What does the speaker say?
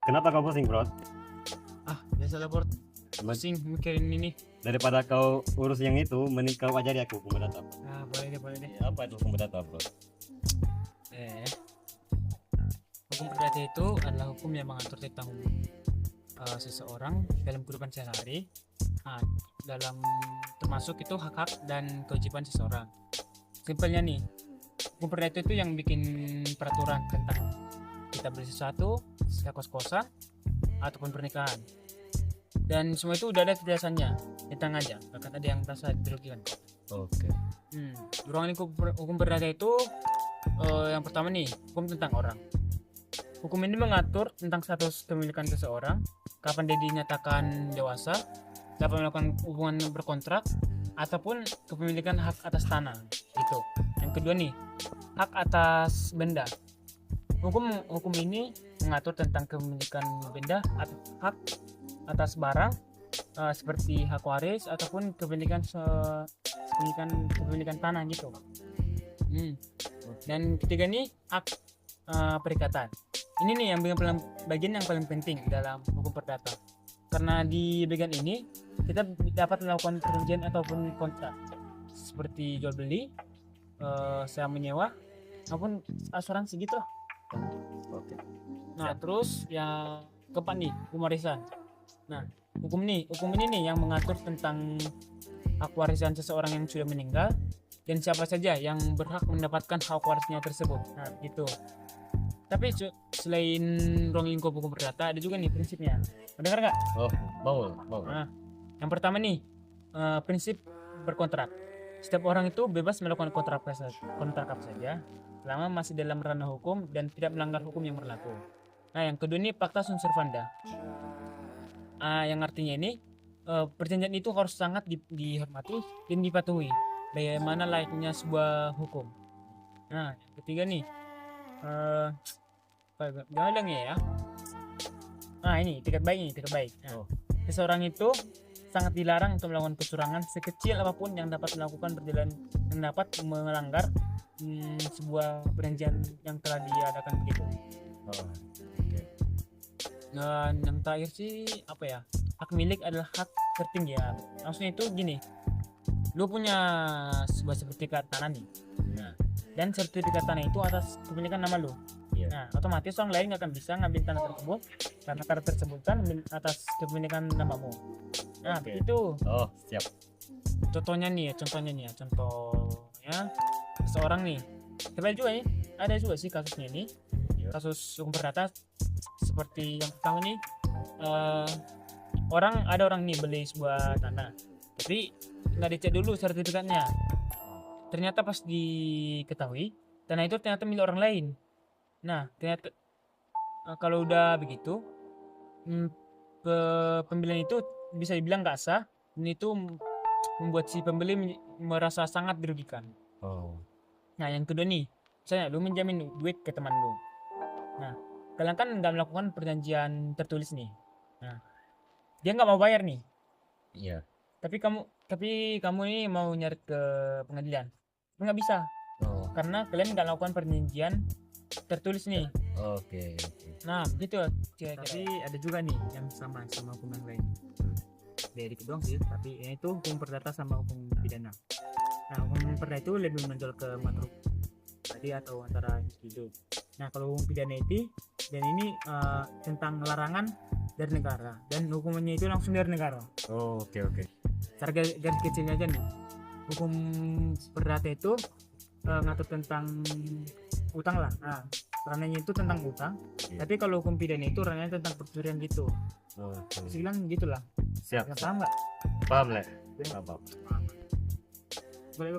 Kenapa kau pusing, bro? Biasa lah Bort, pusing mikirin ini. Daripada kau urus yang itu, mending kau ajari aku hukum perdata. Boleh deh. Apa itu hukum perdata, bro? Hukum perdata itu adalah hukum yang mengatur tentang seseorang dalam kehidupan sehari-hari, dalam termasuk itu hak-hak dan kewajiban seseorang. Simpelnya nih, hukum perdata itu yang bikin peraturan tentang kita beli sesuatu, kos-kosan ataupun pernikahan. Dan semua itu udah ada kejelasannya, tentang aja, bahkan ada yang merasa dirugikan kok. Oke. Ruang lingkup hukum perdata itu yang pertama nih, hukum tentang orang. Hukum ini mengatur tentang status kepemilikan seseorang, kapan dia dinyatakan dewasa, dapat melakukan hubungan berkontrak, ataupun kepemilikan hak atas tanah. Gitu. Yang kedua nih, hak atas benda. Hukum ini mengatur tentang kepemilikan benda, hak atas barang seperti hak waris ataupun kepemilikan tanah gitu. Dan ketiga nih, hak perikatan. Ini nih yang bagian yang paling penting dalam hukum perdata, karena di bagian ini kita dapat melakukan perjanjian ataupun kontrak seperti jual beli, sewa menyewa maupun asuransi gitu lah. Oke. Nah terus yang keempat nih, hukum warisan. Nah hukum ini nih yang mengatur tentang hak warisan seseorang yang sudah meninggal dan siapa saja yang berhak mendapatkan hak warisnya tersebut. Nah gitu. Tapi selain ruang lingkup hukum perdata ada juga nih prinsipnya. Mendengar nggak? Oh, mau. Nah, yang pertama nih, prinsip berkontrak. Setiap orang itu bebas melakukan kontrak apa saja selama masih dalam ranah hukum dan tidak melanggar hukum yang berlaku. Nah, yang kedua ini pacta sunt servanda. Yang artinya ini perjanjian itu harus sangat dihormati dan dipatuhi bagaimana layaknya sebuah hukum. Nah, yang ketiga nih, jangan ya. Nah ini etikat baik. Nah, seseorang itu sangat dilarang untuk melakukan kecurangan sekecil apapun yang dapat melanggar sebuah perjanjian yang telah diadakan begitu. Dan yang terakhir sih apa ya? Hak milik adalah hak tertinggi ya. Maksudnya itu gini, lu punya sebuah sertifikat tanah nih. Nah, dan sertifikat tanah itu atas kepemilikan nama lu. Nah, otomatis orang lain nggak akan bisa ngambil tanah tersebut karena tanah tersebut kan atas kepemilikan namamu. Nah, itu. Oh, siap. Contohnya seseorang nih. Sebenarnya juga nih, ada juga sih kasusnya ini. Kasus hukum perdata seperti yang pertama nih, ada orang nih beli sebuah tanah, tapi nggak dicek dulu sertifikatnya. Ternyata pas diketahui tanah itu ternyata milik orang lain. Nah ternyata kalau udah begitu pembelian itu bisa dibilang nggak sah, dan itu membuat si pembeli merasa sangat dirugikan. Nah yang kedua nih, misalnya lu minjamin duit ke teman lu. Nah kalian kan nggak melakukan perjanjian tertulis nih. Nah dia nggak mau bayar nih. Iya. Tapi kamu ini mau nyari ke pengadilan, nggak bisa. Karena kalian nggak melakukan perjanjian tertulis nih. Oke. Nah begitu. Jadi ada juga nih yang sama hukum yang lain. Dari kedua sih, tapi ini itu hukum perdata sama hukum pidana. Nah hukum perdata itu lebih menonjol ke makhluk tadi atau antara individu. Nah kalau hukum pidana itu dan ini tentang larangan dari negara dan hukumannya itu langsung dari negara. Oke. Cara garis kecilnya aja nih, hukum perdata itu ngatur tentang utang lah. Nah ranahnya itu tentang utang. Tapi kalau hukum pidana itu ranahnya tentang pencurian gitu. Bisa bilang gitulah. Siap. Paham nggak? Paham, Le. Boleh.